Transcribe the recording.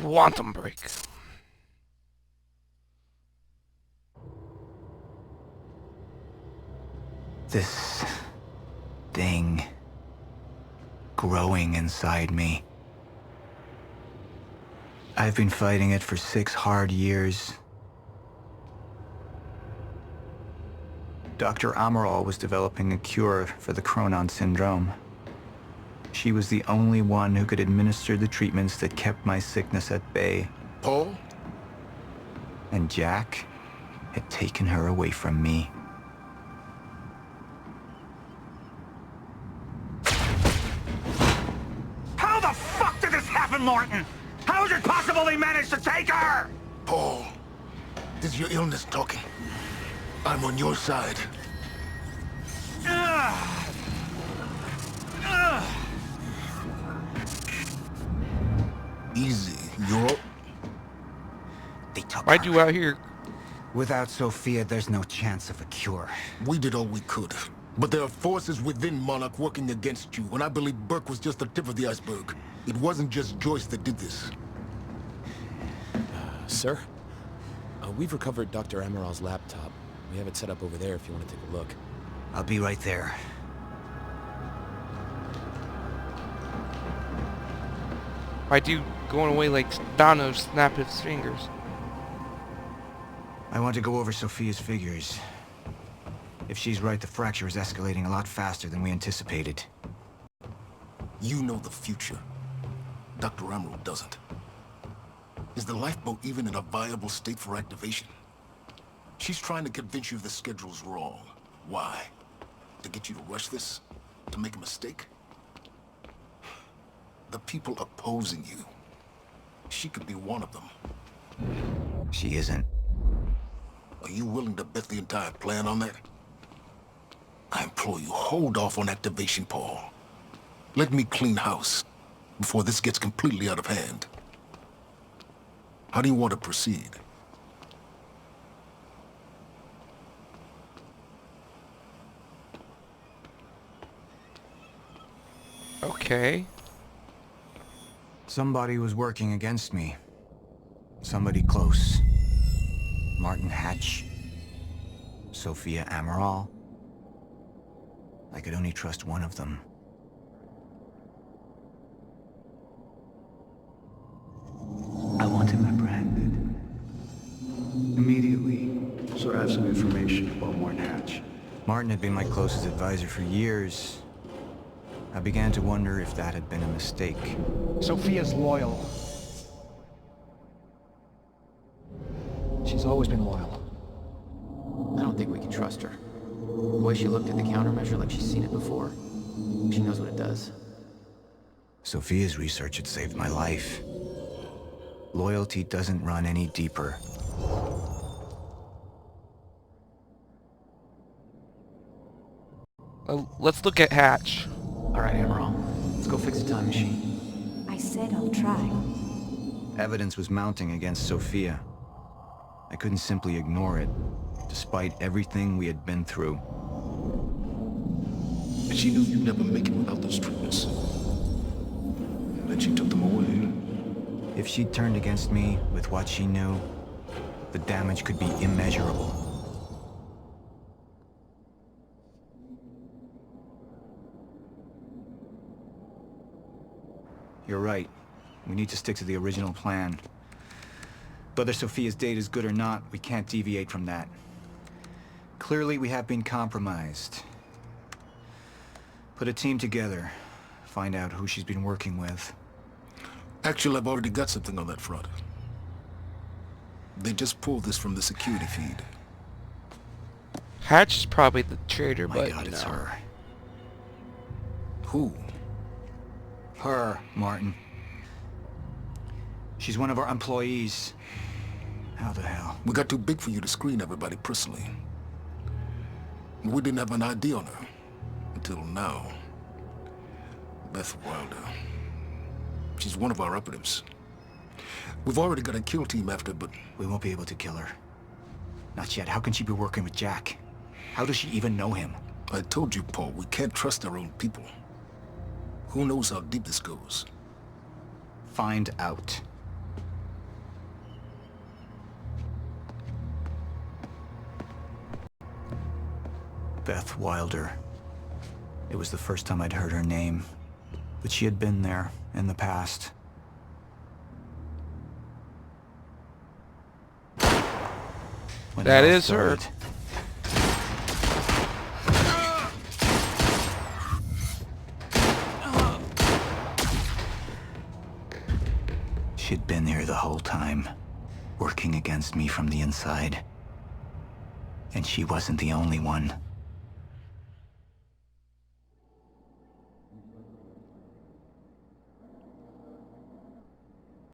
Quantum break. This thing growing inside me. I've been fighting it for 6 hard years. Dr. Amaral was developing a cure for the Chronon syndrome. She was the only one who could administer the treatments that kept my sickness at bay. Paul? And Jack had taken her away from me. How the fuck did this happen, Martin? How is it possible they managed to take her? Paul, this is your illness talking. I'm on your side. Easy, you're all... They took Why'd her. you out here? Without Sophia, there's no chance of a cure. We did all we could. But there are forces within Monarch working against you, and I believe Burke was just the tip of the iceberg. It wasn't just Joyce that did this. Sir? We've recovered Dr. Amaral's laptop. We have it set up over there if you want to take a look. I'll be right there. Why'd you going away like Thanos snap his fingers? I want to go over Sophia's figures. If she's right, the fracture is escalating a lot faster than we anticipated. You know the future. Dr. Amaral doesn't. Is the lifeboat even in a viable state for activation? She's trying to convince you the schedule's wrong. Why? To get you to rush this? To make a mistake? The people opposing you. She could be one of them. She isn't. Are you willing to bet the entire plan on that? I implore you, hold off on activation, Paul. Let me clean house before this gets completely out of hand. How do you want to proceed? Okay. Somebody was working against me. Somebody close. Martin Hatch. Sophia Amaral. I could only trust one of them. I want him apprehended. Immediately. So I have some information about Martin Hatch. Martin had been my closest advisor for years. I began to wonder if that had been a mistake. Sophia's loyal. She's always been loyal. I don't think we can trust her. The way she looked at the countermeasure like she's seen it before. She knows what it does. Sophia's research had saved my life. Loyalty doesn't run any deeper. Let's look at Hatch. All right, Amaral. Let's go fix the time machine. I said I'll try. Evidence was mounting against Sophia. I couldn't simply ignore it, despite everything we had been through. And she knew you'd never make it without those treatments. And then she took them away. If she'd turned against me with what she knew, the damage could be immeasurable. You're right. We need to stick to the original plan. Whether Sophia's date is good or not, we can't deviate from that. Clearly, we have been compromised. Put a team together. Find out who she's been working with. Actually, I've already got something on that front. They just pulled this from the security feed. Hatch is probably the traitor, My but God, it's no. her. Who? Her, Martin. She's one of our employees. How the hell? We got too big for you to screen everybody personally. We didn't have an ID on her. Until now. Beth Wilder. She's one of our operatives. We've already got a kill team after, but... We won't be able to kill her. Not yet. How can she be working with Jack? How does she even know him? I told you, Paul, we can't trust our own people. Who knows how deep this goes? Find out. Beth Wilder. It was the first time I'd heard her name, but she had been there in the past. When That it all is her. started, she'd been here the whole time, working against me from the inside. And she wasn't the only one.